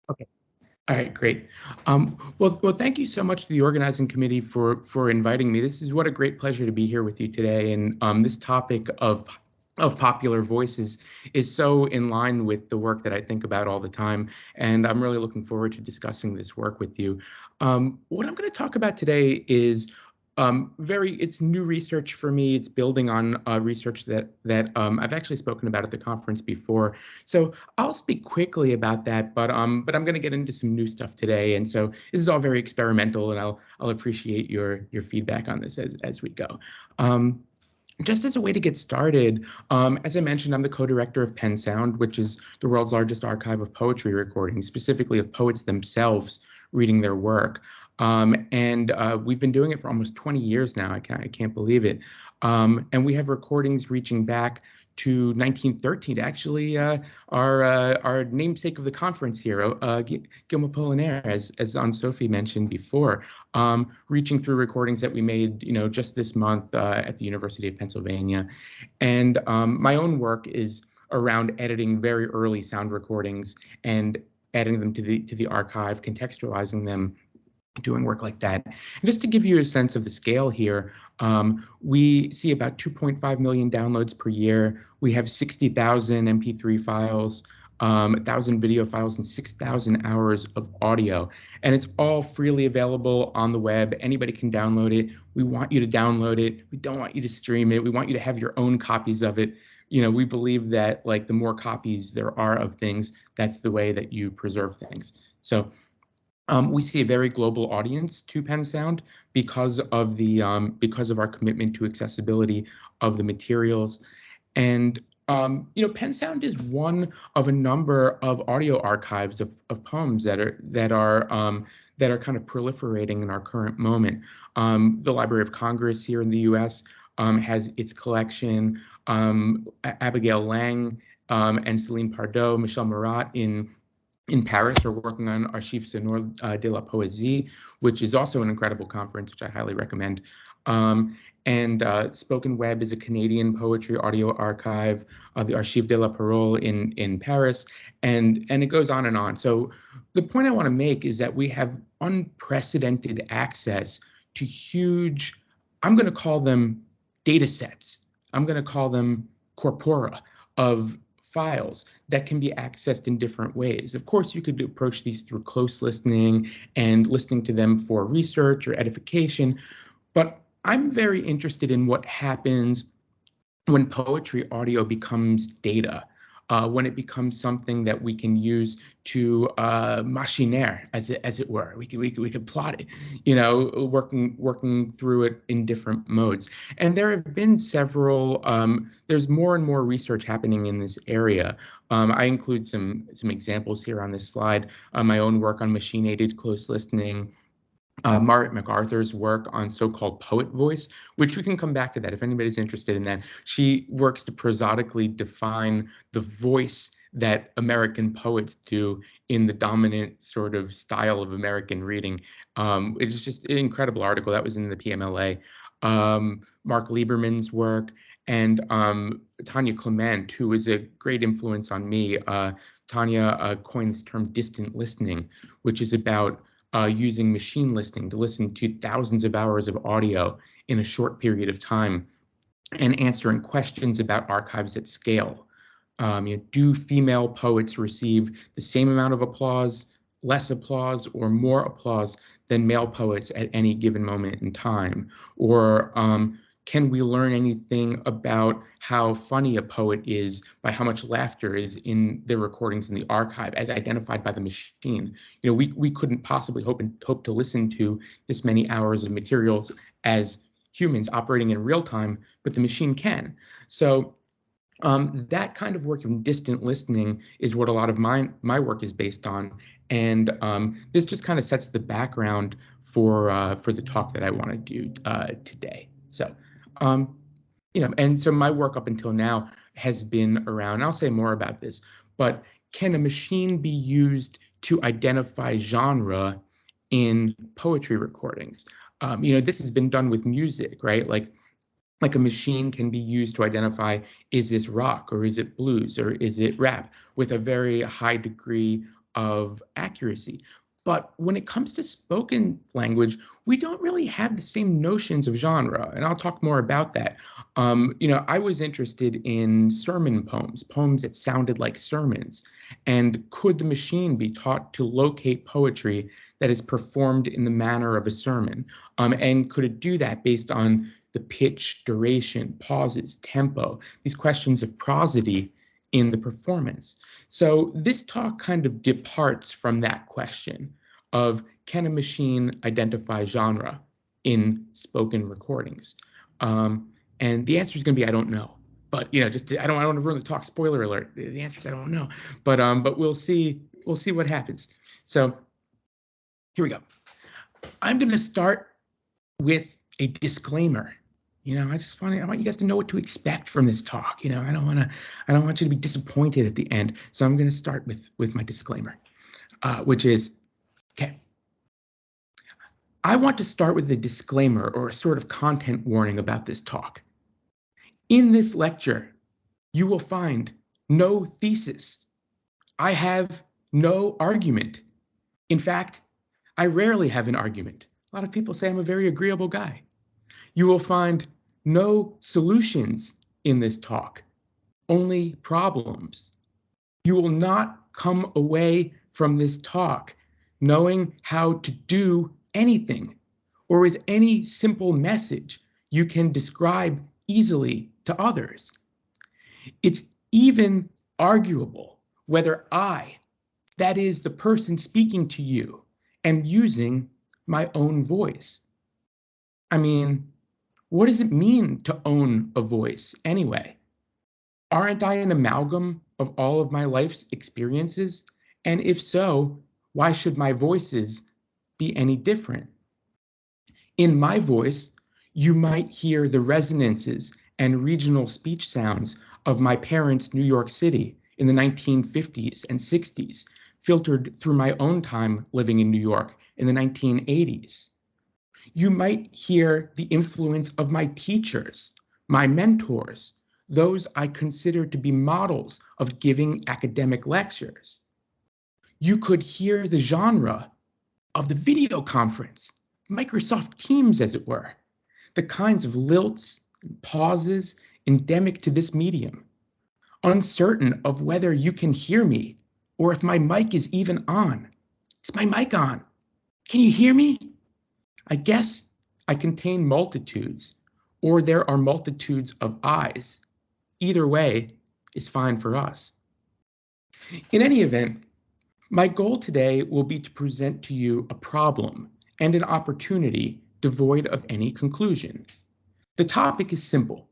Okay. All right, great. Well, thank you so much to the organizing committee for inviting me. This is what a great pleasure to be here with you today. And this topic of popular voices is so in line with the work that I think about all the time. And I'm really looking forward to discussing this work with you. What I'm going to talk about today is it's new research for me. It's building on research that I've actually spoken about at the conference before. So I'll speak quickly about that, but I'm going to get into some new stuff today. And so this is all very experimental, and I'll appreciate your feedback on this as we go. Um, just as a way to get started, as I mentioned, I'm the co-director of Pen Sound, which is the world's largest archive of poetry recordings, specifically of poets themselves reading their work. And we've been doing it for almost 20 years now. I can't believe it. And we have recordings reaching back to 1913. Actually, our namesake of the conference here, Guillaume Apollinaire, as Anne-Sophie mentioned before, reaching through recordings that we made, just this month at the University of Pennsylvania. And my own work is around editing very early sound recordings and adding them to the archive, contextualizing them, doing work like that. And just to give you a sense of the scale here, we see about 2.5 million downloads per year. We have 60,000 MP3 files, 1,000 video files, and 6,000 hours of audio. And it's all freely available on the web. Anybody can download it. We want you to download it. We don't want you to stream it. We want you to have your own copies of it. We believe that the more copies there are of things, that's the way that you preserve things. So we see a very global audience to Pen Sound because of our commitment to accessibility of the materials. And Pen Sound is one of a number of audio archives of poems that are kind of proliferating in our current moment. The Library of Congress here in the U.S. Has its collection. Abigail Lang and Céline Pardo, Michel Murat in Paris are working on Archives Sonores de la Poésie, which is also an incredible conference, which I highly recommend. And Spoken Web is a Canadian poetry audio archive, the Archives de la Parole in Paris, and it goes on and on. So the point I want to make is that we have unprecedented access to huge, I'm going to call them data sets. I'm going to call them corpora of files that can be accessed in different ways. Of course, you could approach these through close listening and listening to them for research or edification, but I'm very interested in what happens when poetry audio becomes data, when it becomes something that we can use to machinaire, as it were. We could plot it, working through it in different modes. And there have been several. There's more and more research happening in this area. I include some examples here on this slide. My own work on machine-aided close listening. Margaret MacArthur's work on so-called poet voice, which we can come back to that if anybody's interested in that. She works to prosodically define the voice that American poets do in the dominant sort of style of American reading. It's just an incredible article that was in the PMLA. Mark Lieberman's work, and Tanya Clement, who is a great influence on me. Tanya coined this term distant listening, which is about using machine listening to listen to thousands of hours of audio in a short period of time and answering questions about archives at scale. Do female poets receive the same amount of applause, less applause, or more applause than male poets at any given moment in time? Or can we learn anything about how funny a poet is by how much laughter is in their recordings in the archive as identified by the machine? We couldn't possibly hope to listen to this many hours of materials as humans operating in real time, but the machine can. So that kind of work in distant listening is what a lot of my work is based on. And this just kind of sets the background for the talk that I want to do today. So and so my work up until now has been around, I'll say more about this, but can a machine be used to identify genre in poetry recordings? This has been done with music, right? Like a machine can be used to identify, is this rock or is it blues or is it rap, with a very high degree of accuracy. But when it comes to spoken language, we don't really have the same notions of genre, and I'll talk more about that. I was interested in sermon poems, poems that sounded like sermons, and could the machine be taught to locate poetry that is performed in the manner of a sermon? And could it do that based on the pitch, duration, pauses, tempo, these questions of prosody in the performance? So this talk kind of departs from that question of, can a machine identify genre in spoken recordings? And the answer is going to be, I don't know. But I don't want to ruin the talk. Spoiler alert. The answer is I don't know. But we'll see. We'll see what happens. So here we go. I'm going to start with a disclaimer. I want you guys to know what to expect from this talk. I don't want you to be disappointed at the end. So I'm going to start with my disclaimer, which is, okay. I want to start with a disclaimer or a sort of content warning about this talk. In this lecture, you will find no thesis. I have no argument. In fact, I rarely have an argument. A lot of people say I'm a very agreeable guy. You will find no solutions in this talk, only problems. You will not come away from this talk knowing how to do anything, or with any simple message you can describe easily to others. It's even arguable whether I, that is the person speaking to you, am using my own voice. I mean, what does it mean to own a voice anyway? Aren't I an amalgam of all of my life's experiences? And if so, why should my voices be any different? In my voice, you might hear the resonances and regional speech sounds of my parents' New York City in the 1950s and 60s, filtered through my own time living in New York in the 1980s. You might hear the influence of my teachers, my mentors, those I consider to be models of giving academic lectures. You could hear the genre of the video conference, Microsoft Teams, as it were, the kinds of lilts and pauses endemic to this medium, uncertain of whether you can hear me or if my mic is even on. Is my mic on? Can you hear me? I guess I contain multitudes, or there are multitudes of eyes. Either way is fine for us. In any event, my goal today will be to present to you a problem and an opportunity devoid of any conclusion. The topic is simple.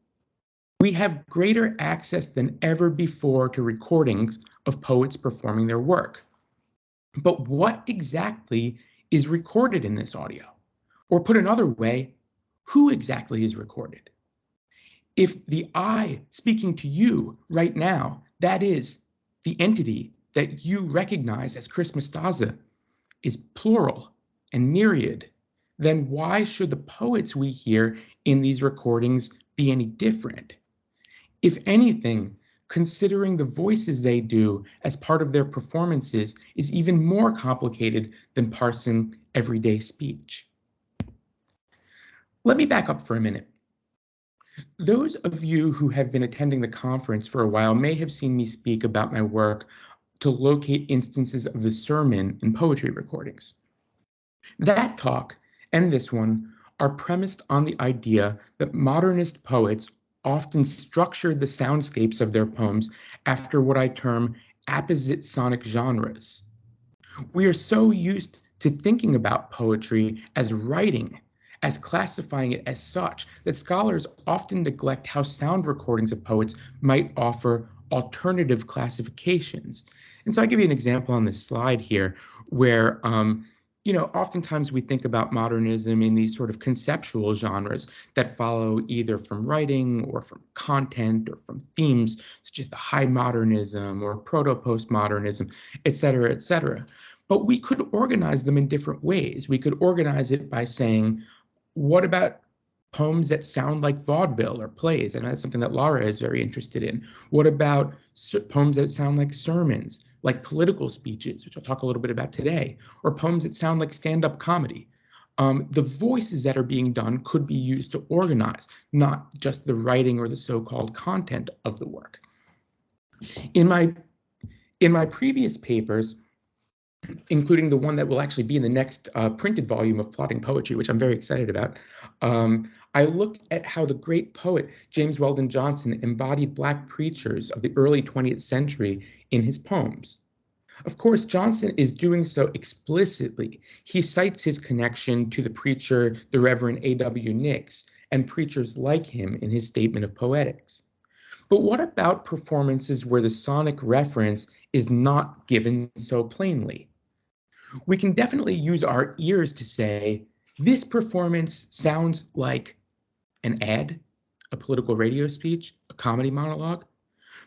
We have greater access than ever before to recordings of poets performing their work. But what exactly is recorded in this audio? Or put another way, who exactly is recorded? If the I speaking to you right now, that is, the entity that you recognize as Chris Mustazza, is plural and myriad, then why should the poets we hear in these recordings be any different? If anything, considering the voices they do as part of their performances is even more complicated than parsing everyday speech. Let me back up for a minute. Those of you who have been attending the conference for a while may have seen me speak about my work to locate instances of the sermon in poetry recordings. That talk and this one are premised on the idea that modernist poets often structured the soundscapes of their poems after what I term apposite sonic genres. We are so used to thinking about poetry as writing, as classifying it as such, that scholars often neglect how sound recordings of poets might offer alternative classifications. And so I give you an example on this slide here where, oftentimes we think about modernism in these sort of conceptual genres that follow either from writing or from content or from themes, such as the high modernism or proto-postmodernism, et cetera, et cetera. But we could organize them in different ways. We could organize it by saying, what about poems that sound like vaudeville or plays? And that's something that Laura is very interested in. What about poems that sound like sermons, like political speeches, which I'll talk a little bit about today, or poems that sound like stand-up comedy? The voices that are being done could be used to organize, not just the writing or the so-called content of the work. In my previous papers, including the one that will actually be in the next printed volume of Plotting Poetry, which I'm very excited about, I looked at how the great poet James Weldon Johnson embodied Black preachers of the early 20th century in his poems. Of course, Johnson is doing so explicitly. He cites his connection to the preacher, the Reverend A.W. Nix, and preachers like him in his statement of poetics. But what about performances where the sonic reference is not given so plainly? We can definitely use our ears to say, this performance sounds like an ad, a political radio speech, a comedy monologue.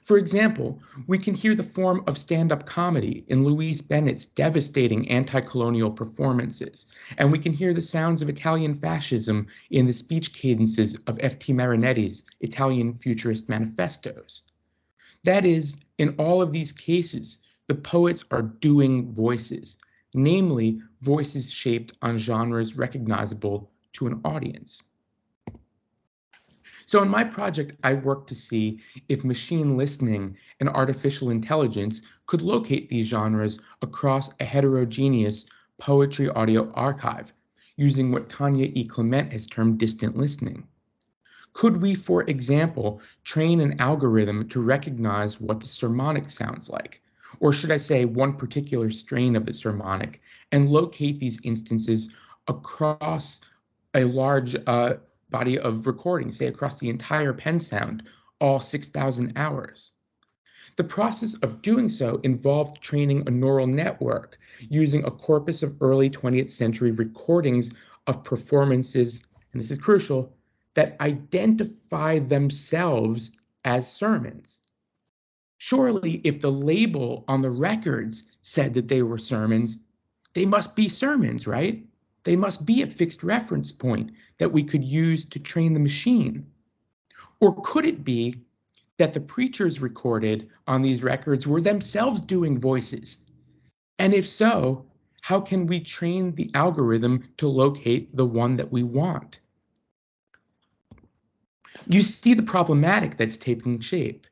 For example, we can hear the form of stand-up comedy in Louise Bennett's devastating anti-colonial performances, and we can hear the sounds of Italian fascism in the speech cadences of F.T. Marinetti's Italian futurist manifestos. That is, in all of these cases, the poets are doing voices, namely voices shaped on genres recognizable to an audience. So in my project, I worked to see if machine listening and artificial intelligence could locate these genres across a heterogeneous poetry audio archive, using what Tanya E. Clement has termed distant listening. Could we, for example, train an algorithm to recognize what the sermonic sounds like, or should I say one particular strain of the sermonic, and locate these instances across a large body of recordings, say across the entire pen sound, all 6,000 hours? The process of doing so involved training a neural network using a corpus of early 20th century recordings of performances, and this is crucial, that identify themselves as sermons. Surely, if the label on the records said that they were sermons, they must be sermons, right? They must be a fixed reference point that we could use to train the machine. Or could it be that the preachers recorded on these records were themselves doing voices? And if so, how can we train the algorithm to locate the one that we want? You see the problematic that's taking shape.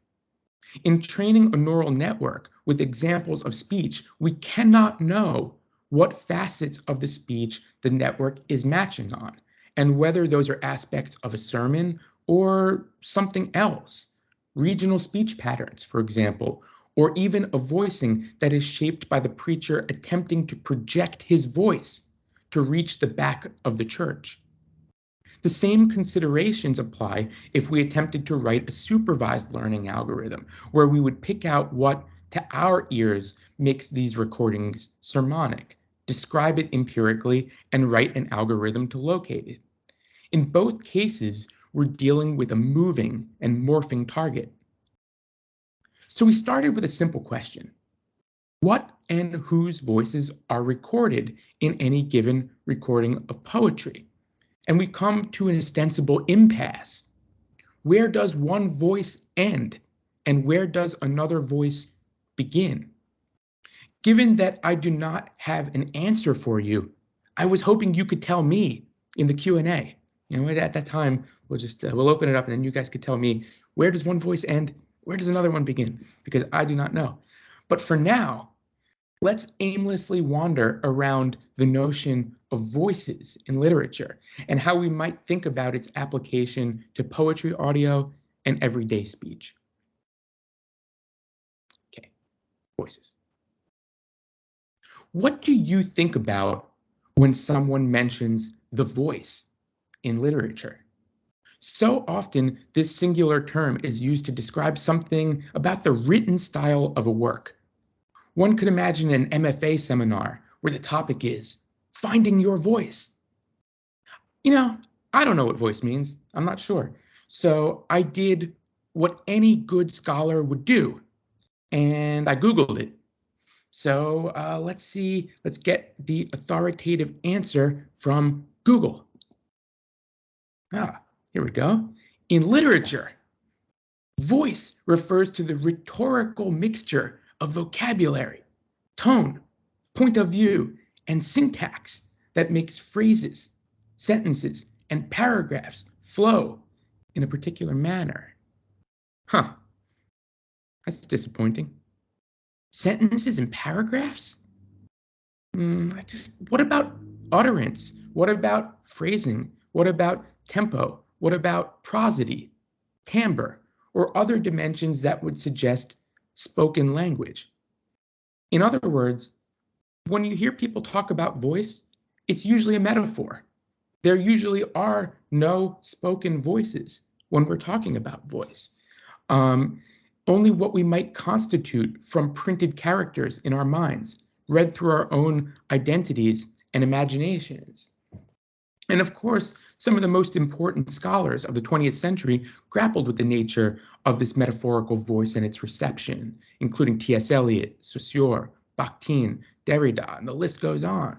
In training a neural network with examples of speech, we cannot know what facets of the speech the network is matching on, and whether those are aspects of a sermon or something else. Regional speech patterns, for example, or even a voicing that is shaped by the preacher attempting to project his voice to reach the back of the church. The same considerations apply if we attempted to write a supervised learning algorithm, where we would pick out what, to our ears, makes these recordings sermonic, describe it empirically, and write an algorithm to locate it. In both cases, we're dealing with a moving and morphing target. So we started with a simple question. What and whose voices are recorded in any given recording of poetry? And we come to an ostensible impasse. Where does one voice end and where does another voice begin? Given that I do not have an answer for you, I was hoping you could tell me in the Q&A. You know, at that time, we'll open it up and then you guys could tell me, where does one voice end? Where does another one begin? Because I do not know. But for now, let's aimlessly wander around the notion of voices in literature and how we might think about its application to poetry, audio, and everyday speech. Okay, voices. What do you think about when someone mentions the voice in literature? So often, this singular term is used to describe something about the written style of a work. One could imagine an MFA seminar where the topic is finding your voice. You know, I don't know what voice means. I'm not sure. So I did what any good scholar would do, and I Googled it. So let's get the authoritative answer from Google. Here we go. In literature, voice refers to the rhetorical mixture of vocabulary, tone, point of view, and syntax that makes phrases, sentences, and paragraphs flow in a particular manner. Huh, that's disappointing. Sentences and paragraphs? What about utterance? What about phrasing? What about tempo? What about prosody, timbre, or other dimensions that would suggest spoken language? In other words, when you hear people talk about voice, it's usually a metaphor. There usually are no spoken voices when we're talking about voice. Only what we might constitute from printed characters in our minds, read through our own identities and imaginations. And of course, some of the most important scholars of the 20th century grappled with the nature of this metaphorical voice and its reception, including T.S. Eliot, Saussure, Bakhtin, Derrida, and the list goes on.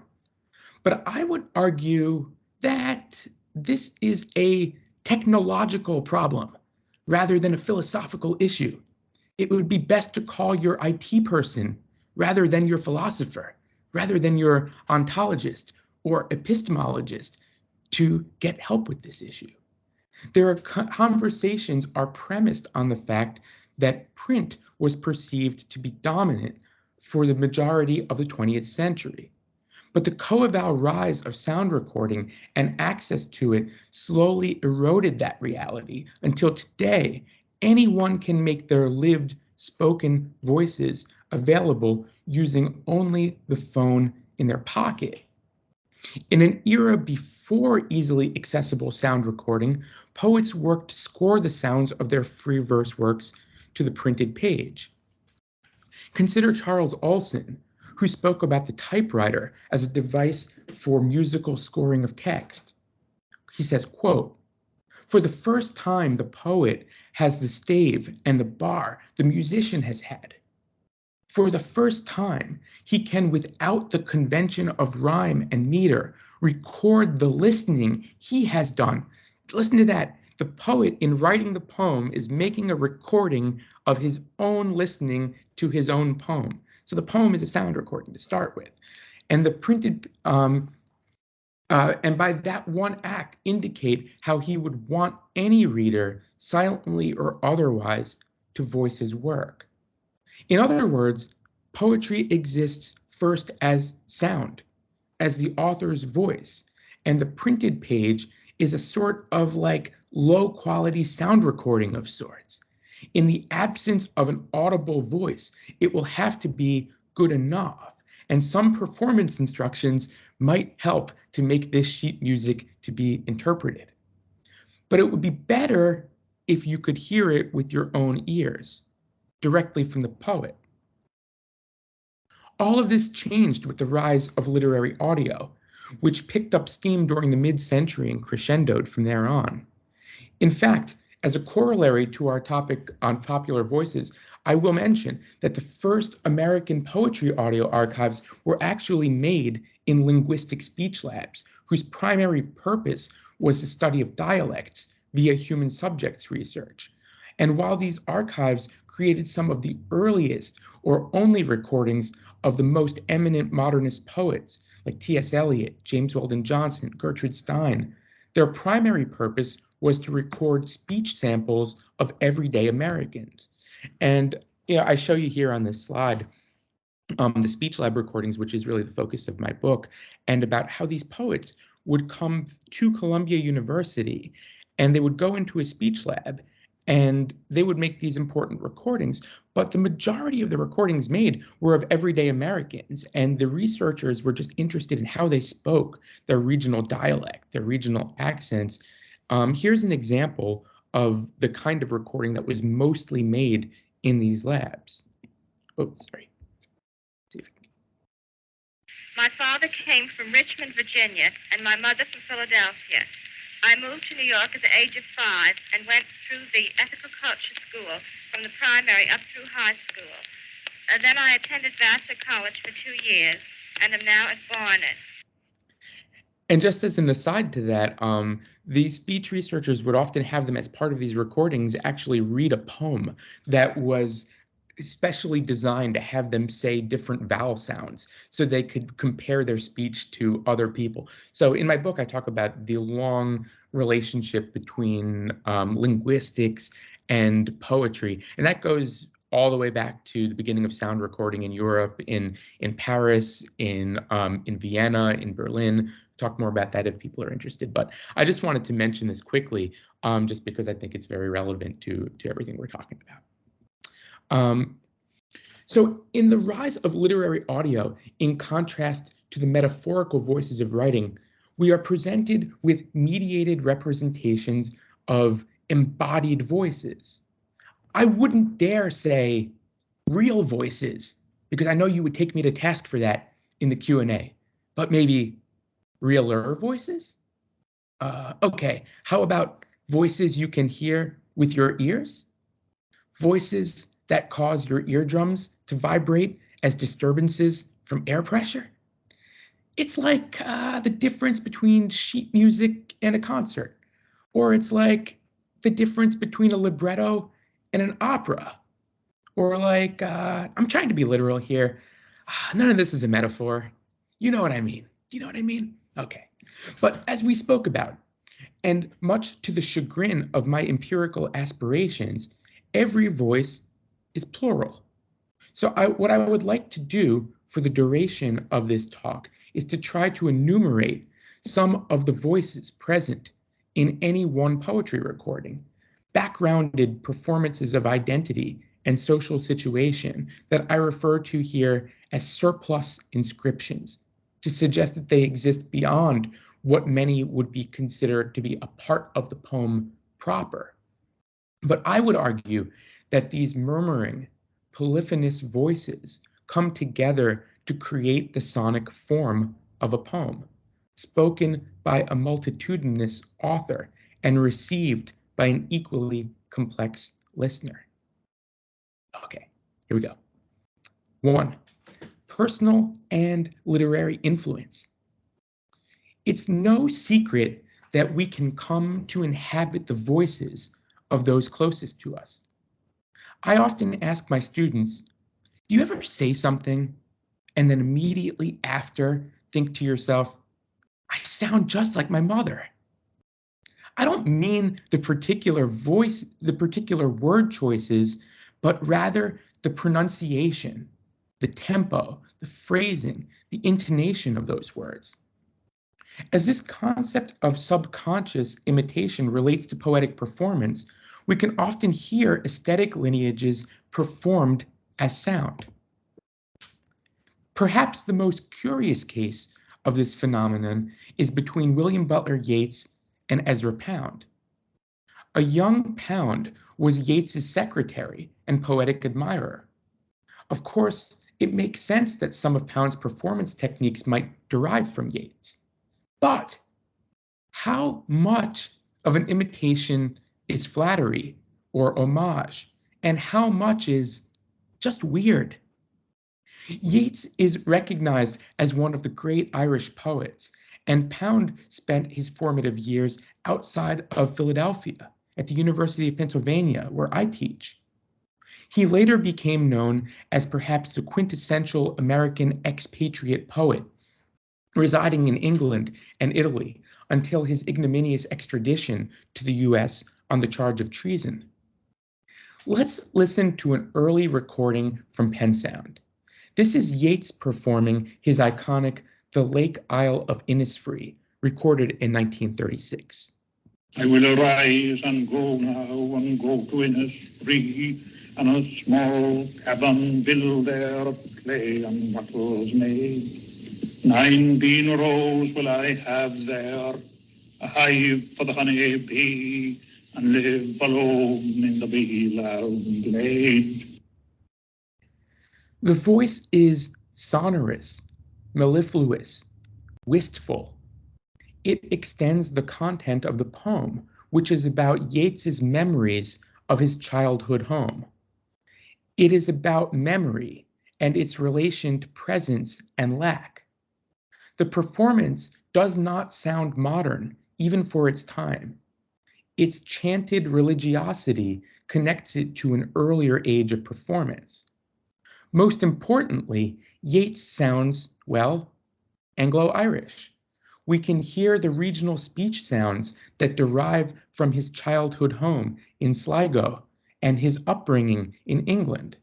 But I would argue that this is a technological problem rather than a philosophical issue. It would be best to call your IT person rather than your philosopher, rather than your ontologist or epistemologist to get help with this issue. There are conversations are premised on the fact that print was perceived to be dominant for the majority of the 20th century. But the coeval rise of sound recording and access to it slowly eroded that reality until today, anyone can make their lived spoken voices available using only the phone in their pocket. In an era before easily accessible sound recording, poets worked to score the sounds of their free verse works to the printed page. Consider Charles Olson, who spoke about the typewriter as a device for musical scoring of text. He says, quote, "For the first time, the poet has the stave and the bar the musician has had. For the first time, he can, without the convention of rhyme and meter, record the listening he has done." Listen to that. The poet, in writing the poem, is making a recording of his own listening to his own poem. So the poem is a sound recording to start with. And the printed, and by that one act, indicate how he would want any reader, silently or otherwise, to voice his work. In other words, poetry exists first as sound, as the author's voice, and the printed page is a sort of like low quality sound recording of sorts. In the absence of an audible voice, it will have to be good enough, and some performance instructions might help to make this sheet music to be interpreted. But it would be better if you could hear it with your own ears, directly from the poet. All of this changed with the rise of literary audio, which picked up steam during the mid-century and crescendoed from there on. In fact, as a corollary to our topic on popular voices, I will mention that the first American poetry audio archives were actually made in linguistic speech labs, whose primary purpose was the study of dialects via human subjects research. And while these archives created some of the earliest or only recordings of the most eminent modernist poets like T.S. Eliot, James Weldon Johnson, Gertrude Stein, their primary purpose was to record speech samples of everyday Americans. And I show you here on this slide the speech lab recordings, which is really the focus of my book, and about how these poets would come to Columbia University and they would go into a speech lab and they would make these important recordings. But the majority of the recordings made were of everyday Americans, and the researchers were just interested in how they spoke, their regional dialect, their regional accents. Here's an example of the kind of recording that was mostly made in these labs. Oh, sorry. My father came from Richmond, Virginia, and my mother from Philadelphia. I moved to New York at the age of 5 and went through the ethical culture school from the primary up through high school. Then I attended Vassar College for 2 years and am now at Barnet. And just as an aside to that, these speech researchers would often have them as part of these recordings actually read a poem that was especially designed to have them say different vowel sounds so they could compare their speech to other people. So in my book, I talk about the long relationship between linguistics and poetry, and that goes all the way back to the beginning of sound recording in Europe, in Paris, in Vienna, in Berlin. Talk more about that if people are interested. But I just wanted to mention this quickly, just because I think it's very relevant to everything we're talking about. So in the rise of literary audio, in contrast to the metaphorical voices of writing, we are presented with mediated representations of embodied voices. I wouldn't dare say real voices, because I know you would take me to task for that in the Q&A, but maybe realer voices? Okay, how about voices you can hear with your ears? Voices that cause your eardrums to vibrate as disturbances from air pressure? It's like the difference between sheet music and a concert, or it's like the difference between a libretto and an opera, or like, I'm trying to be literal here. None of this is a metaphor. You know what I mean. Do you know what I mean? Okay. But as we spoke about, and much to the chagrin of my empirical aspirations, every voice is plural. So what I would like to do for the duration of this talk is to try to enumerate some of the voices present in any one poetry recording, backgrounded performances of identity and social situation that I refer to here as surplus inscriptions, to suggest that they exist beyond what many would be considered to be a part of the poem proper. But I would argue that these murmuring, polyphonous voices come together to create the sonic form of a poem, spoken by a multitudinous author and received by an equally complex listener. Okay, here we go. 1. Personal and literary influence. It's no secret that we can come to inhabit the voices of those closest to us. I often ask my students, do you ever say something and then immediately after think to yourself, I sound just like my mother? I don't mean the particular voice, the particular word choices, but rather the pronunciation, the tempo, the phrasing, the intonation of those words. As this concept of subconscious imitation relates to poetic performance, we can often hear aesthetic lineages performed as sound. Perhaps the most curious case of this phenomenon is between William Butler Yeats and Ezra Pound. A young Pound was Yeats's secretary and poetic admirer. Of course, it makes sense that some of Pound's performance techniques might derive from Yeats. But how much of an imitation is flattery or homage, and how much is just weird? Yeats is recognized as one of the great Irish poets, and Pound spent his formative years outside of Philadelphia at the University of Pennsylvania, where I teach. He later became known as perhaps the quintessential American expatriate poet, residing in England and Italy until his ignominious extradition to the US on the charge of treason. Let's listen to an early recording from Penn Sound. This is Yeats performing his iconic The Lake Isle of Innisfree, recorded in 1936. I will arise and go now and go to Innisfree, and a small cabin build there of clay and wattles made. 9 bean rows will I have there, a hive for the honey bee, and live alone in the bee-loud glade. The voice is sonorous, mellifluous, wistful. It extends the content of the poem, which is about Yeats's memories of his childhood home. It is about memory and its relation to presence and lack. The performance does not sound modern, even for its time. Its chanted religiosity connects it to an earlier age of performance. Most importantly, Yeats sounds, well, Anglo-Irish. We can hear the regional speech sounds that derive from his childhood home in Sligo and his upbringing in England.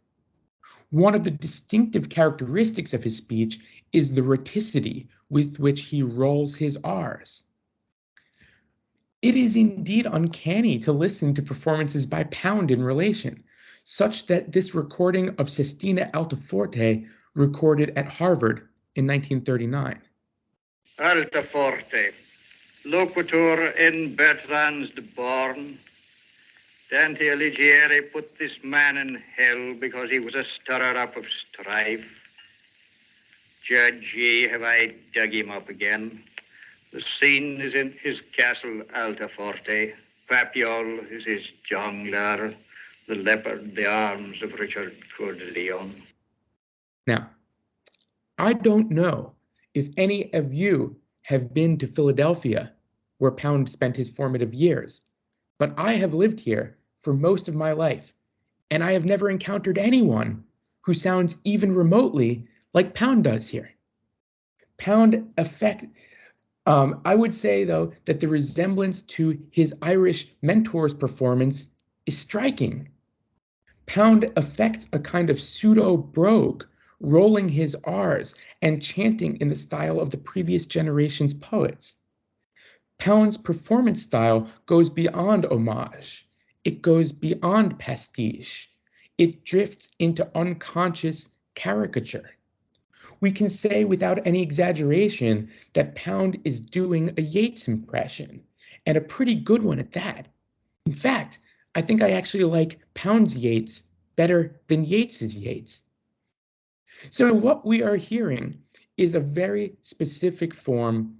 One of the distinctive characteristics of his speech is the rhoticity with which he rolls his R's. It is indeed uncanny to listen to performances by Pound in relation, such that this recording of Sestina Altaforte recorded at Harvard in 1939. Altaforte, loquitur in Bertrand's born. Dante Alighieri put this man in hell because he was a stirrer up of strife. Judge ye, have I dug him up again? The scene is in his castle Altaforte. Papiol is his jongler, the leopard, the arms of Richard Coeur de Lion. Now, I don't know if any of you have been to Philadelphia, where Pound spent his formative years, but I have lived here for most of my life, and I have never encountered anyone who sounds even remotely like Pound does here. I would say, though, that the resemblance to his Irish mentor's performance is striking. Pound affects a kind of pseudo-brogue, rolling his R's and chanting in the style of the previous generation's poets. Pound's performance style goes beyond homage. It goes beyond pastiche. It drifts into unconscious caricature. We can say without any exaggeration that Pound is doing a Yeats impression, and a pretty good one at that. In fact, I think I actually like Pound's Yeats better than Yeats's Yeats. So what we are hearing is a very specific form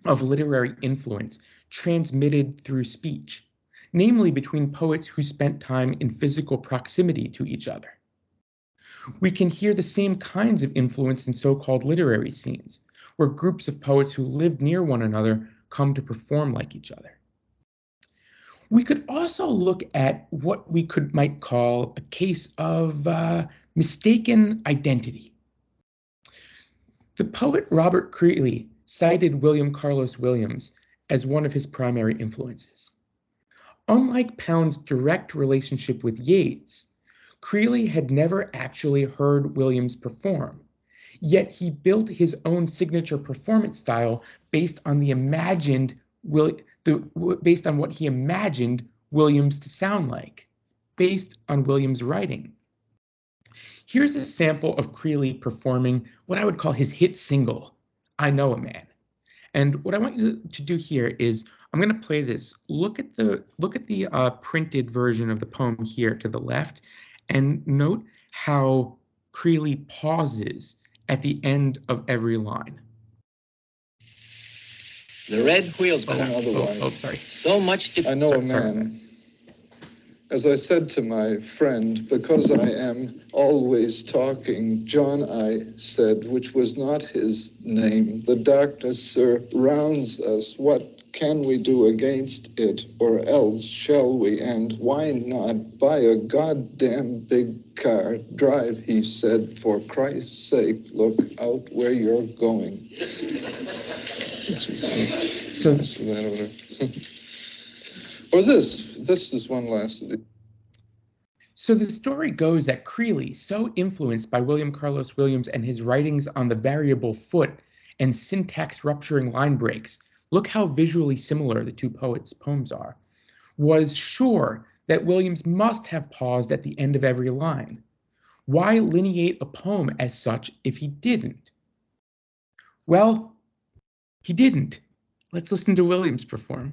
of literary influence transmitted through speech, namely between poets who spent time in physical proximity to each other. We can hear the same kinds of influence in so-called literary scenes, where groups of poets who lived near one another come to perform like each other. We could also look at what we might call a case of mistaken identity. The poet Robert Creeley cited William Carlos Williams as one of his primary influences. Unlike Pound's direct relationship with Yeats, Creeley had never actually heard Williams perform, yet he built his own signature performance style based on based on what he imagined Williams to sound like, based on Williams' writing. Here's a sample of Creeley performing what I would call his hit single, I Know a Man. And what I want you to do here is I'm going to play this. Look at the printed version of the poem here to the left, and note how Creeley pauses at the end of every line. The red wheelbarrow. Sorry. So much I know a man. As I said to my friend, because I am always talking, John, I said, which was not his name. The darkness surrounds us. What can we do against it, or else shall we? And why not buy a goddamn big car? Drive, he said, for Christ's sake, look out where you're going. Or this is one last of the. So the story goes that Creeley, so influenced by William Carlos Williams and his writings on the variable foot and syntax rupturing line breaks, look how visually similar the two poets' poems are, was sure that Williams must have paused at the end of every line. Why lineate a poem as such if he didn't? Well, he didn't. Let's listen to Williams perform.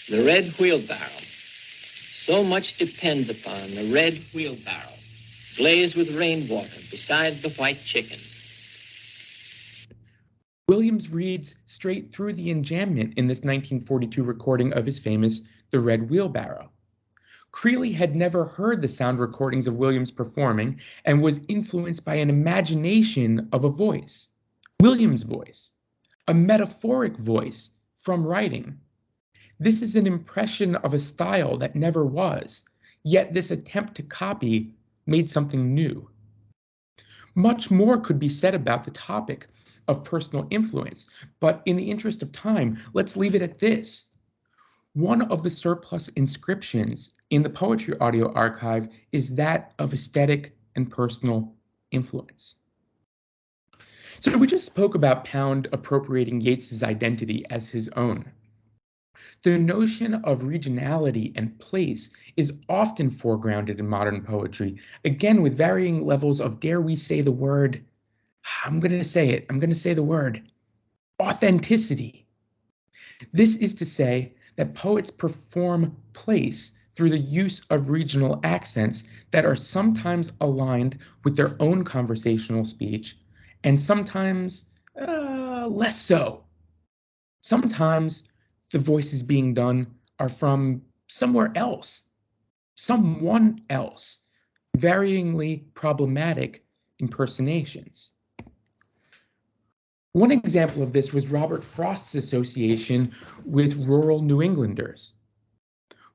The red wheelbarrow. So much depends upon the red wheelbarrow, glazed with rainwater beside the white chickens. Williams reads straight through the enjambment in this 1942 recording of his famous The Red Wheelbarrow. Creeley had never heard the sound recordings of Williams performing and was influenced by an imagination of a voice, Williams' voice. a metaphoric voice from writing. This is an impression of a style that never was, yet this attempt to copy made something new. Much more could be said about the topic of personal influence, but in the interest of time, let's leave it at this. One of the surplus inscriptions in the Poetry Audio Archive is that of aesthetic and personal influence. So we just spoke about Pound appropriating Yeats's identity as his own. The notion of regionality and place is often foregrounded in modern poetry, again with varying levels of, dare we say the word, I'm going to say the word, authenticity. This is to say that poets perform place through the use of regional accents that are sometimes aligned with their own conversational speech and sometimes less so. Sometimes the voices being done are from somewhere else, someone else, varyingly problematic impersonations. One example of this was Robert Frost's association with rural New Englanders.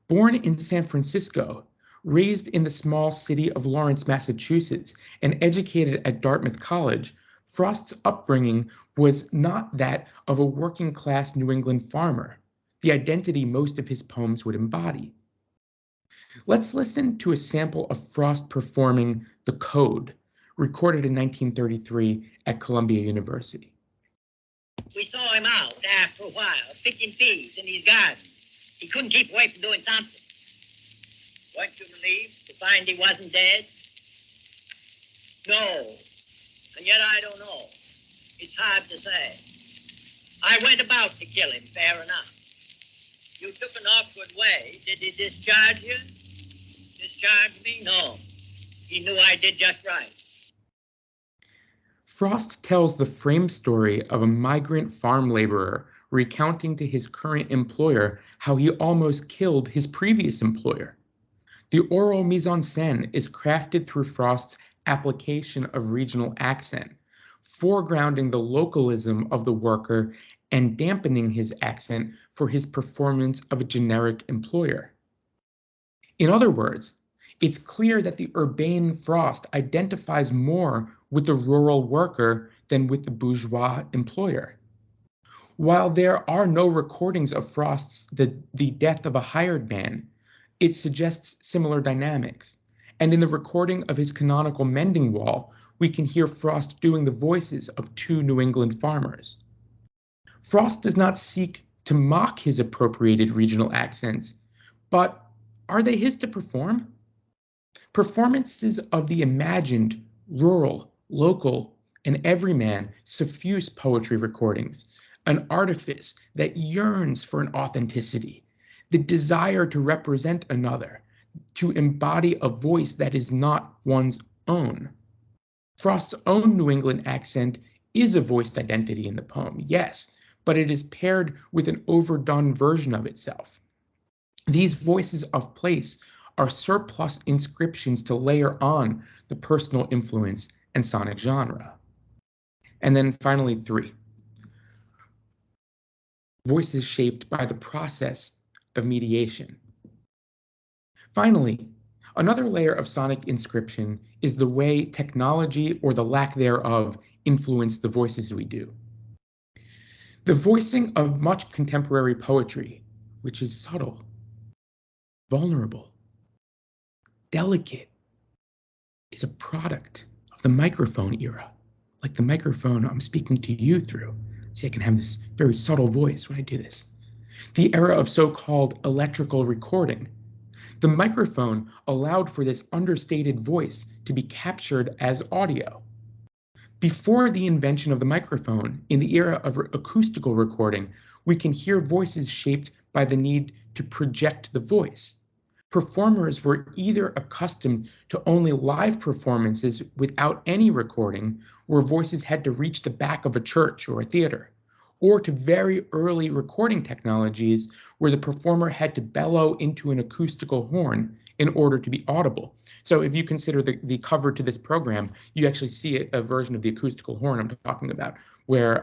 Born in San Francisco, raised in the small city of Lawrence, Massachusetts, and educated at Dartmouth College, Frost's upbringing was not that of a working-class New England farmer, the identity most of his poems would embody. Let's listen to a sample of Frost performing The Code, recorded in 1933 at Columbia University. We saw him out after a while, picking peas in his garden. He couldn't keep away from doing something. Weren't you relieved to find he wasn't dead? No, and yet I don't know. It's hard to say. I went about to kill him, fair enough. You took an awkward way. Did he discharge you? Discharge me? No. He knew I did just right. Frost tells the frame story of a migrant farm laborer recounting to his current employer how he almost killed his previous employer. The oral mise-en-scène is crafted through Frost's application of regional accent, foregrounding the localism of the worker and dampening his accent for his performance of a generic employer. In other words, it's clear that the urbane Frost identifies more with the rural worker than with the bourgeois employer. While there are no recordings of Frost's The Death of a Hired Man, it suggests similar dynamics. And in the recording of his canonical Mending Wall, we can hear Frost doing the voices of two New England farmers. Frost does not seek to mock his appropriated regional accents, but are they his to perform? Performances of the imagined, rural, local, and everyman suffuse poetry recordings, an artifice that yearns for an authenticity, the desire to represent another, to embody a voice that is not one's own. Frost's own New England accent is a voiced identity in the poem, yes, but it is paired with an overdone version of itself. These voices of place are surplus inscriptions to layer on the personal influence and sonic genre. And then finally, 3. Voices shaped by the process of mediation. Finally, another layer of sonic inscription is the way technology or the lack thereof influence the voices we do. The voicing of much contemporary poetry, which is subtle, vulnerable, delicate, is a product of the microphone era, like the microphone I'm speaking to you through. See, I can have this very subtle voice when I do this. The era of so-called electrical recording. The microphone allowed for this understated voice to be captured as audio. Before the invention of the microphone, in the era of acoustical recording, we can hear voices shaped by the need to project the voice. Performers were either accustomed to only live performances without any recording, where voices had to reach the back of a church or a theater, or to very early recording technologies where the performer had to bellow into an acoustical horn in order to be audible. So if you consider the cover to this program, you actually see a version of the acoustical horn I'm talking about, where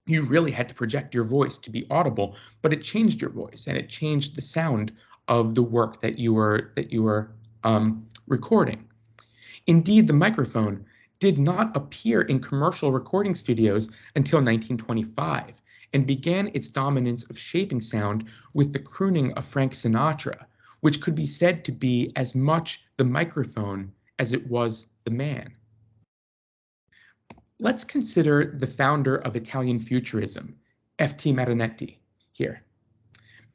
You really had to project your voice to be audible, but it changed your voice and it changed the sound of the work that you were recording. Indeed, the microphone did not appear in commercial recording studios until 1925 and began its dominance of shaping sound with the crooning of Frank Sinatra, which could be said to be as much the microphone as it was the man. Let's consider the founder of Italian Futurism, F.T. Marinetti, here.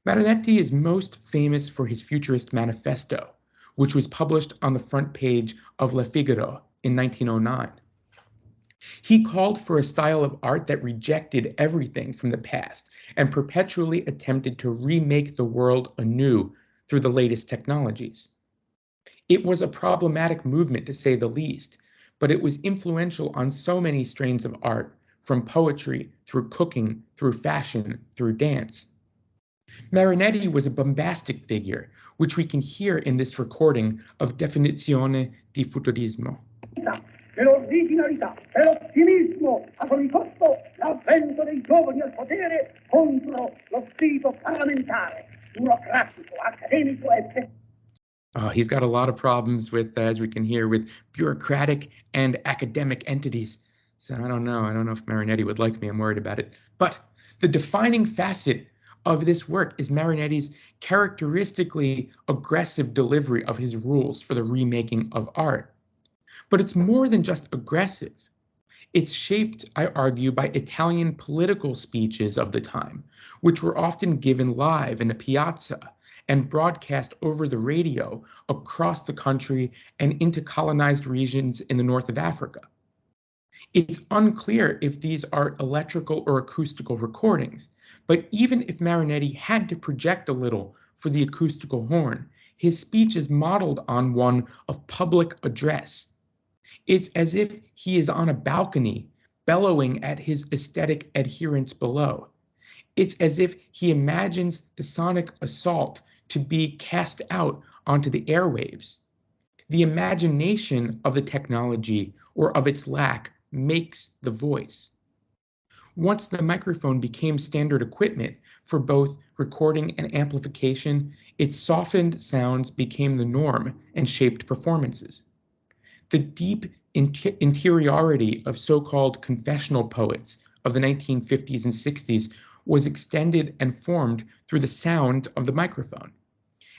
Marinetti is most famous for his Futurist Manifesto, which was published on the front page of Le Figaro in 1909. He called for a style of art that rejected everything from the past and perpetually attempted to remake the world anew through the latest technologies. It was a problematic movement, to say the least, but it was influential on so many strains of art, from poetry, through cooking, through fashion, through dance. Marinetti was a bombastic figure, which we can hear in this recording of Definizione di Futurismo. Dell'originalità, dell'ottimismo, a ogni costo l'avvento dei giovani al potere contro lo spirito parlamentare, burocratico, accademico e... He's got a lot of problems with, as we can hear, with bureaucratic and academic entities. So I don't know if Marinetti would like me. I'm worried about it. But the defining facet of this work is Marinetti's characteristically aggressive delivery of his rules for the remaking of art. But it's more than just aggressive. It's shaped, I argue, by Italian political speeches of the time, which were often given live in a piazza and broadcast over the radio across the country and into colonized regions in the north of Africa. It's unclear if these are electrical or acoustical recordings, but even if Marinetti had to project a little for the acoustical horn, his speech is modeled on one of public address. It's as if he is on a balcony, bellowing at his aesthetic adherents below. It's as if he imagines the sonic assault to be cast out onto the airwaves. The imagination of the technology or of its lack makes the voice. Once the microphone became standard equipment for both recording and amplification, its softened sounds became the norm and shaped performances. The deep interiority of so-called confessional poets of the 1950s and 60s was extended and formed through the sound of the microphone.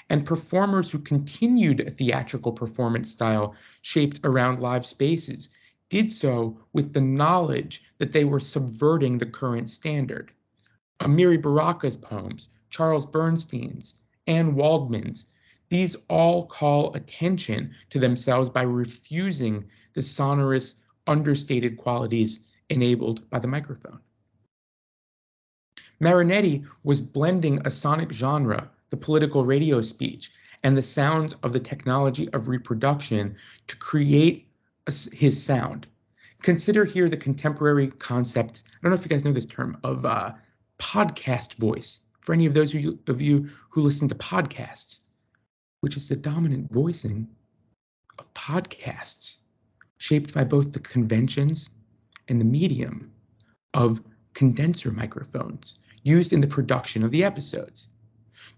And performers who continued a theatrical performance style shaped around live spaces did so with the knowledge that they were subverting the current standard. Amiri Baraka's poems, Charles Bernstein's, Anne Waldman's, these all call attention to themselves by refusing the sonorous, understated qualities enabled by the microphone. Marinetti was blending a sonic genre, the political radio speech, and the sounds of the technology of reproduction to create his sound. Consider here the contemporary concept, I don't know if you guys know this term, of podcast voice, for any of those of you who listen to podcasts, which is the dominant voicing of podcasts, shaped by both the conventions and the medium of condenser microphones used in the production of the episodes.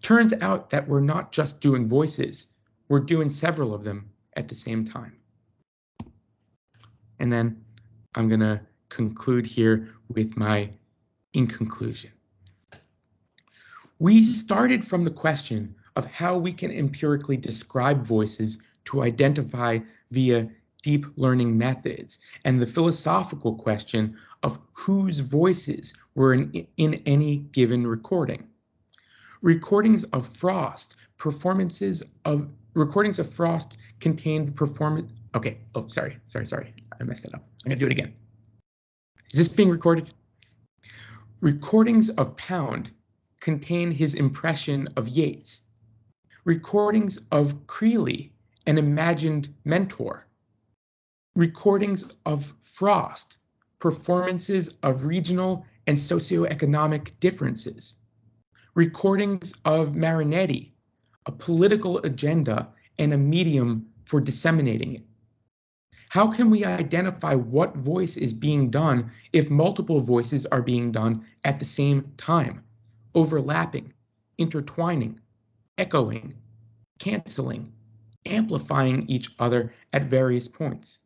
Turns out that we're not just doing voices, we're doing several of them at the same time. And then I'm gonna conclude here with my in conclusion. We started from the question of how we can empirically describe voices to identify via deep learning methods, and the philosophical question of whose voices were in any given recording. Recordings of Frost contained performance. Okay, oh, sorry. I messed it up. I'm gonna do it again. Is this being recorded? Recordings of Pound contain his impression of Yeats. Recordings of Creeley, an imagined mentor. Recordings of Frost, performances of regional and socioeconomic differences. Recordings of Marinetti, a political agenda and a medium for disseminating it. How can we identify what voice is being done if multiple voices are being done at the same time, overlapping, intertwining, echoing, canceling, amplifying each other at various points?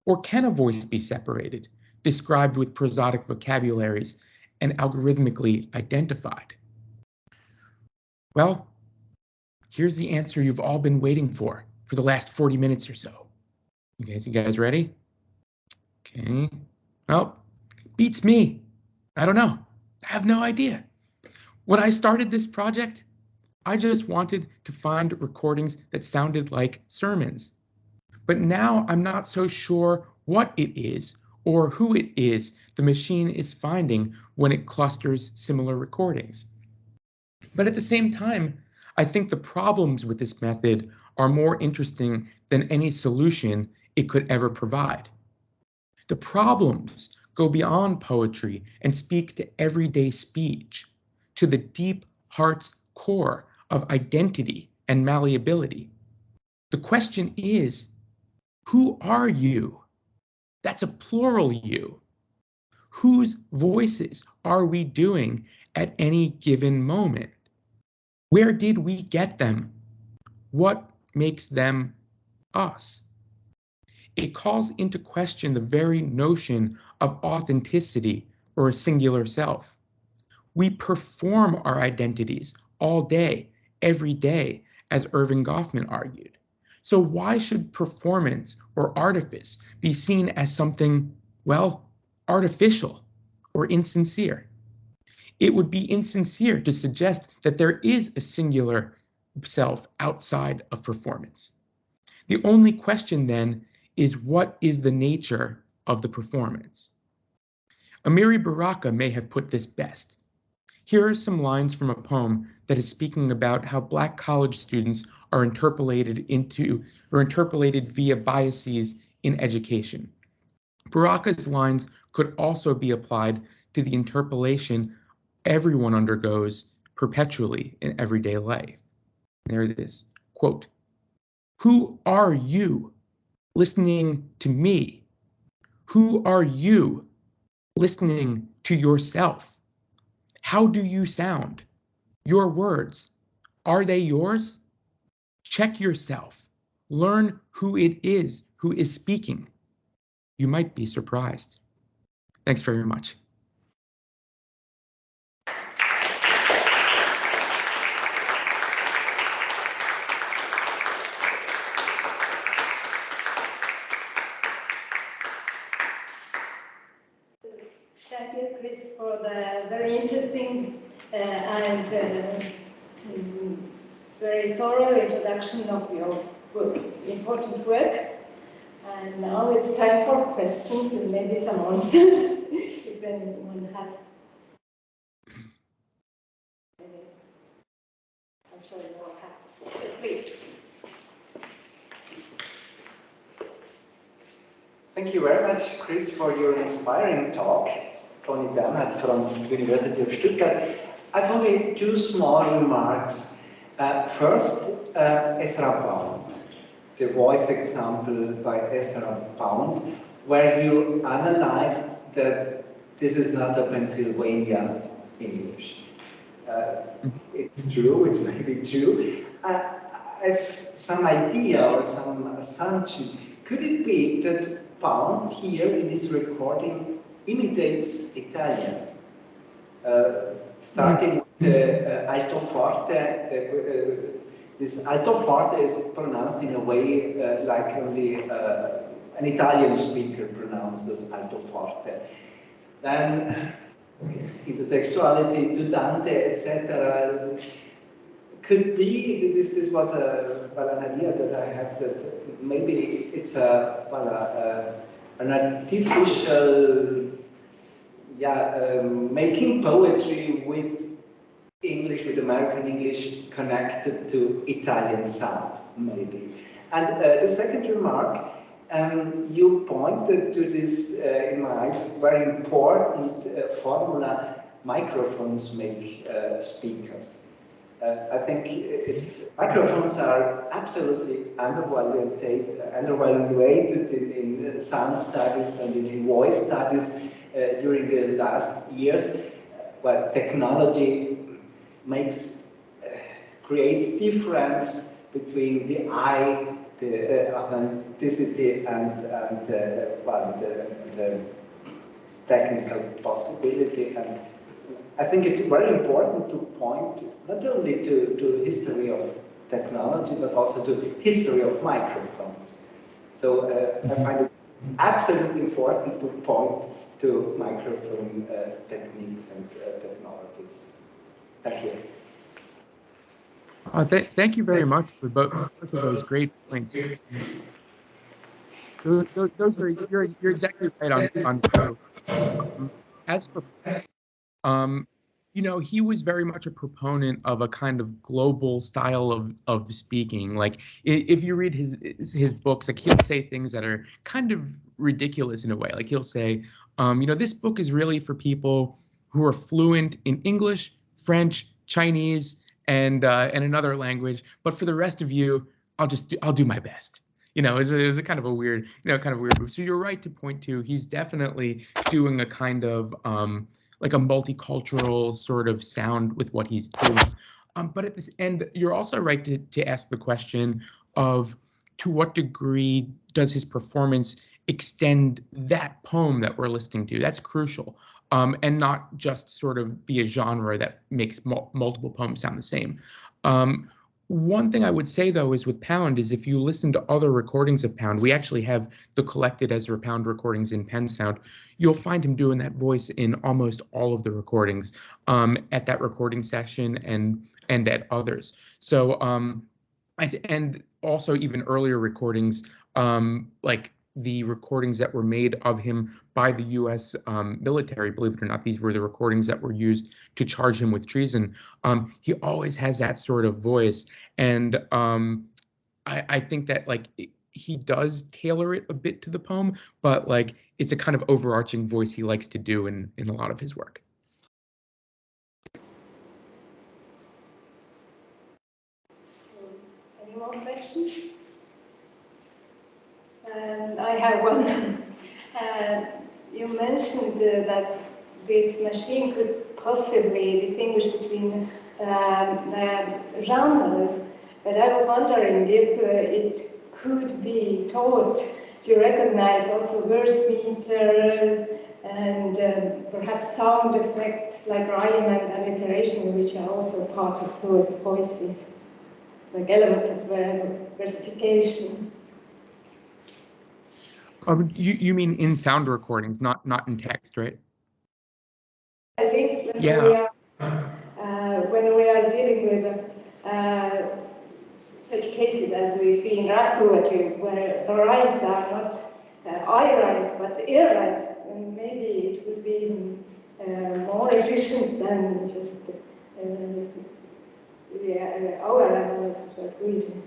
Or can a voice be separated, described with prosodic vocabularies, and algorithmically identified? Well, here's the answer you've all been waiting for the last 40 minutes or so. Okay, so you guys ready? Okay. Well, beats me. I don't know. I have no idea. When I started this project, I just wanted to find recordings that sounded like sermons. But now I'm not so sure what it is or who it is the machine is finding when it clusters similar recordings. But at the same time, I think the problems with this method are more interesting than any solution it could ever provide. The problems go beyond poetry and speak to everyday speech, to the deep heart's core of identity and malleability. The question is, who are you? That's a plural you. Whose voices are we doing at any given moment? Where did we get them? What makes them us? It calls into question the very notion of authenticity or a singular self. We perform our identities all day, every day, as Irving Goffman argued. So why should performance or artifice be seen as something, well, artificial or insincere? It would be insincere to suggest that there is a singular self outside of performance. The only question then is, what is the nature of the performance? Amiri Baraka may have put this best. Here are some lines from a poem that is speaking about how Black college students are interpolated via biases in education. Baraka's lines could also be applied to the interpolation everyone undergoes perpetually in everyday life. There it is, quote, "Who are you listening to me? Who are you listening to yourself? How do you sound? Your words, are they yours? Check yourself. Learn who it is who is speaking. You might be surprised." Thanks very much. Thank you, Chris, for the very interesting and very thorough introduction of your work, important work. And now it's time for questions and maybe some answers, if anyone has. I'm sure you all have. So please. Thank you very much, Chris, for your inspiring talk. Tony Bernhard from University of Stuttgart. I've only two small remarks. First, Ezra Pound, the voice example by Ezra Pound, where you analyzed that this is not a Pennsylvania English. It's true, it may be true. I've some idea or some assumption. Could it be that Pound here in this recording imitates Italian? Starting with the alto forte, this alto forte is pronounced in a way like only an Italian speaker pronounces alto forte. Then into textuality, to Dante, etc. Could be this was an idea that I had, that maybe it's an artificial making poetry with English, with American English connected to Italian sound, maybe. And the second remark, you pointed to this, in my eyes, very important formula: microphones make speakers. I think microphones are absolutely undervaluated in sound studies and in voice studies during the last years. But technology creates difference between the eye, the authenticity, and the technical possibility. And I think it's very important to point not only to history of technology, but also to history of microphones. So I find it absolutely important to point to microphone techniques and technologies. Thank you. Thank you very much for both of those great points. Those are you're exactly right on both. As for you know, he was very much a proponent of a kind of global style of speaking. Like if you read his books, like he'll say things that are kind of ridiculous in a way. Like he'll say, you know, this book is really for people who are fluent in English, French, Chinese, and another language. But for the rest of you, I'll do my best. You know, it was a kind of a weird, move. So you're right to point to he's definitely doing a kind of like a multicultural sort of sound with what he's doing. But at this end, you're also right to ask the question of to what degree does his performance extend that poem that we're listening to? That's crucial. And not just sort of be a genre that makes multiple poems sound the same. One thing I would say, though, is with Pound is if you listen to other recordings of Pound, we actually have the collected Ezra Pound recordings in Pen Sound. You'll find him doing that voice in almost all of the recordings at that recording session and at others. So and also even earlier recordings like the recordings that were made of him by the U.S. Military, believe it or not, these were the recordings that were used to charge him with treason. He always has that sort of voice, and I think that like he does tailor it a bit to the poem, but like it's a kind of overarching voice he likes to do in a lot of his work. Any more questions? I have one. You mentioned that this machine could possibly distinguish between the genres, but I was wondering if it could be taught to recognize also verse meters and perhaps sound effects like rhyme and alliteration, which are also part of poets' voices, like elements of versification. You mean in sound recordings, not in text, right? I think when we are dealing with such cases as we see in rap poetry, where the rhymes are not I rhymes but ear rhymes, then maybe it would be more efficient than just our analysis that we do.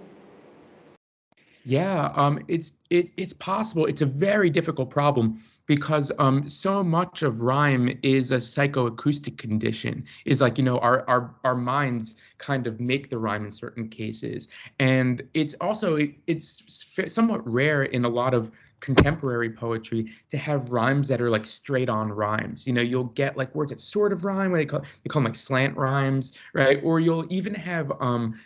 Yeah, it's possible. It's a very difficult problem because so much of rhyme is a psychoacoustic condition. Is like, you know, our minds kind of make the rhyme in certain cases, and it's also it's somewhat rare in a lot of contemporary poetry to have rhymes that are like straight on rhymes. You know, you'll get like words that sort of rhyme, they call them like slant rhymes, right? Or you'll even have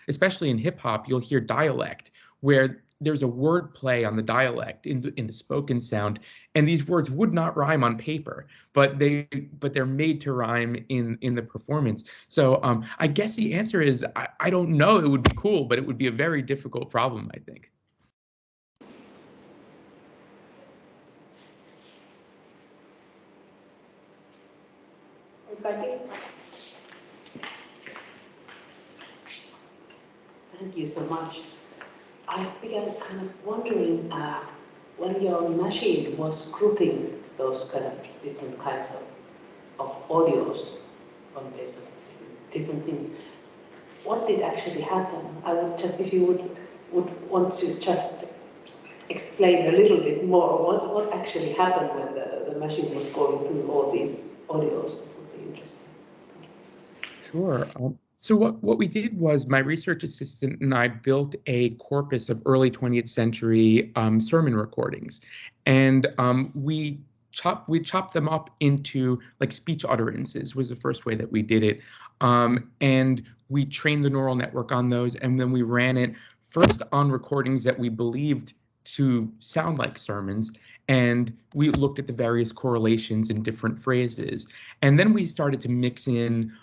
especially in hip hop, you'll hear dialect where there's a word play on the dialect in the spoken sound, and these words would not rhyme on paper, but they're made to rhyme in the performance. So I guess the answer is I don't know. It would be cool, but it would be a very difficult problem, I think. Thank you so much. I began kind of wondering when your machine was grouping those kind of different kinds of audios on base of different things, what did actually happen? I would just, if you would want to just explain a little bit more what actually happened when the machine was going through all these audios. It would be interesting. Sure. So what we did was my research assistant and I built a corpus of early 20th century sermon recordings, and we chopped them up into like speech utterances was the first way that we did it, and we trained the neural network on those, and then we ran it first on recordings that we believed to sound like sermons, and we looked at the various correlations in different phrases, and then we started to mix in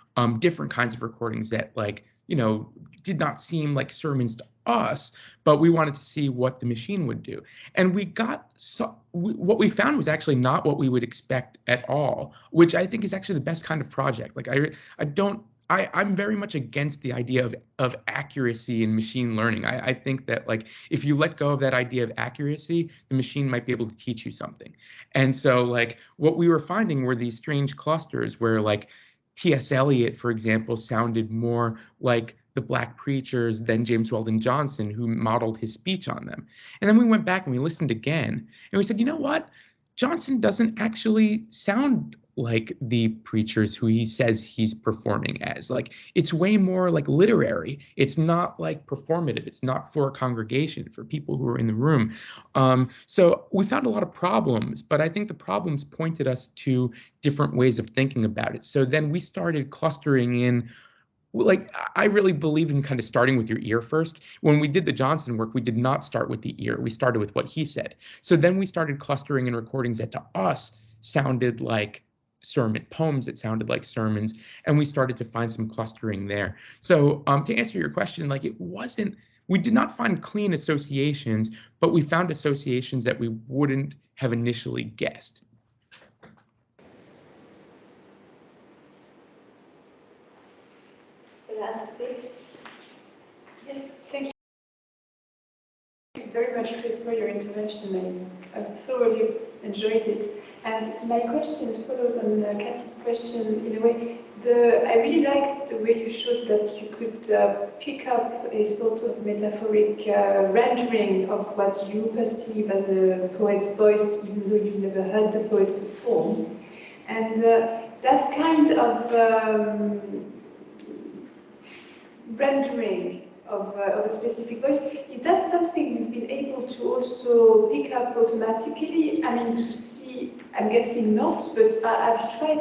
different kinds of recordings that, like, you know, did not seem like sermons to us, but we wanted to see what the machine would do. And we got what we found was actually not what we would expect at all, which I think is actually the best kind of project. Like I'm very much against the idea of accuracy in machine learning. I think that, like, if you let go of that idea of accuracy, the machine might be able to teach you something. And so, like, what we were finding were these strange clusters where, like, T.S. Eliot, for example, sounded more like the Black preachers than James Weldon Johnson, who modeled his speech on them. And then we went back and we listened again, and we said, you know what? Johnson doesn't actually sound like the preachers who he says he's performing as. Like, it's way more like literary. It's not like performative. It's not for a congregation, for people who are in the room. So we found a lot of problems, but I think the problems pointed us to different ways of thinking about it. So then we started clustering in, like, I really believe in kind of starting with your ear first. When we did the Johnson work, we did not start with the ear. We started with what he said. So then we started clustering in recordings that to us sounded like poems that sounded like sermons, and we started to find some clustering there. So to answer your question, like, we did not find clean associations, but we found associations that we wouldn't have initially guessed. Yes, thank you very much, Chris, for your intervention. I thoroughly enjoyed it. And my question follows on Kathy's question in a way. I really liked the way you showed that you could pick up a sort of metaphoric rendering of what you perceive as a poet's voice, even though you've never heard the poet perform. And that kind of rendering of a specific voice, is that something you've been able to also pick up automatically? I mean, to see, I'm guessing not, but I've tried,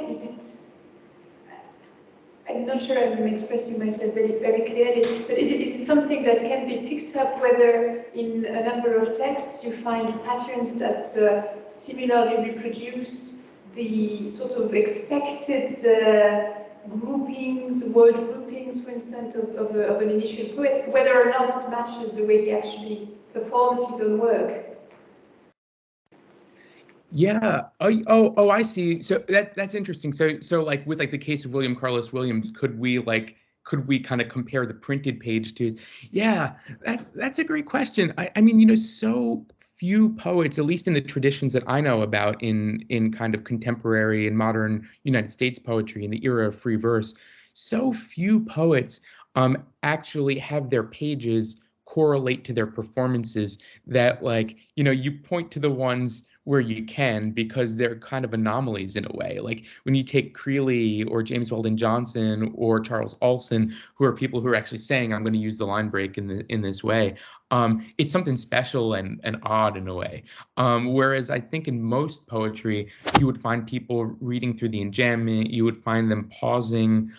I'm not sure I'm expressing myself very, very clearly, but is it something that can be picked up, whether in a number of texts you find patterns that similarly reproduce the sort of expected groupings, word groupings, for instance, of an initial poet, whether or not it matches the way he actually performs his own work? Yeah. Oh, I see. So that's interesting. So like with like the case of William Carlos Williams, could we kind of compare the printed page to? Yeah, that's a great question. I mean, you know, so few poets, at least in the traditions that I know about in kind of contemporary and modern United States poetry in the era of free verse, so few poets actually have their pages correlate to their performances, that, like, you know, you point to the ones where you can, because they're kind of anomalies in a way. Like when you take Creeley or James Weldon Johnson or Charles Olson, who are people who are actually saying, I'm going to use the line break in this way. It's something special and odd in a way. Whereas I think in most poetry, you would find people reading through the enjambment, you would find them pausing,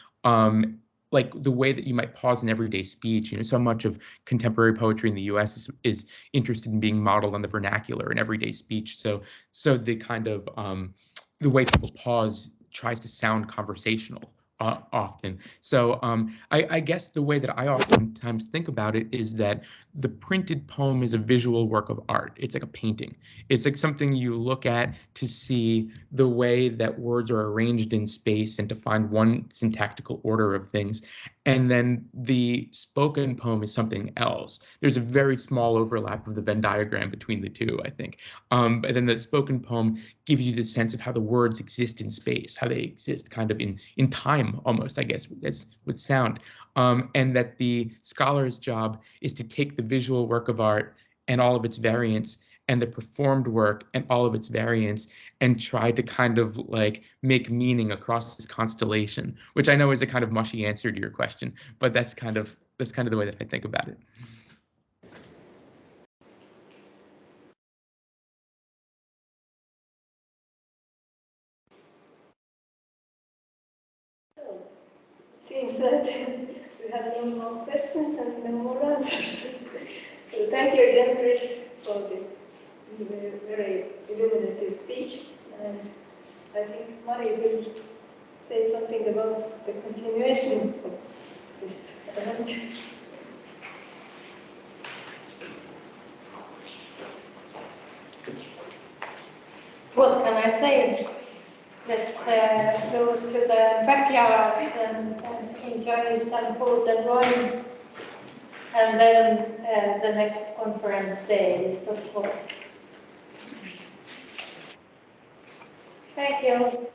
like the way that you might pause in everyday speech. You know, so much of contemporary poetry in the U.S. is interested in being modeled on the vernacular and everyday speech. So the kind of the way people pause tries to sound conversational often. So I guess the way that I oftentimes think about it is that the printed poem is a visual work of art. It's like a painting. It's like something you look at to see the way that words are arranged in space and to find one syntactical order of things. And then the spoken poem is something else. There's a very small overlap of the Venn diagram between the two, I think. But then the spoken poem gives you the sense of how the words exist in space, how they exist kind of in time almost, I guess, as with sound. And that the scholar's job is to take the visual work of art and all of its variants and the performed work and all of its variants and try to kind of like make meaning across this constellation, which I know is a kind of mushy answer to your question, but that's kind of the way that I think about it. Seems that we have no more questions and no more answers. So thank you again, Chris, for this very illuminative speech. And I think Mari will say something about the continuation of this event. What can I say? Let's go to the backyards and enjoy some food and wine. And then the next conference day is, of course. Thank you.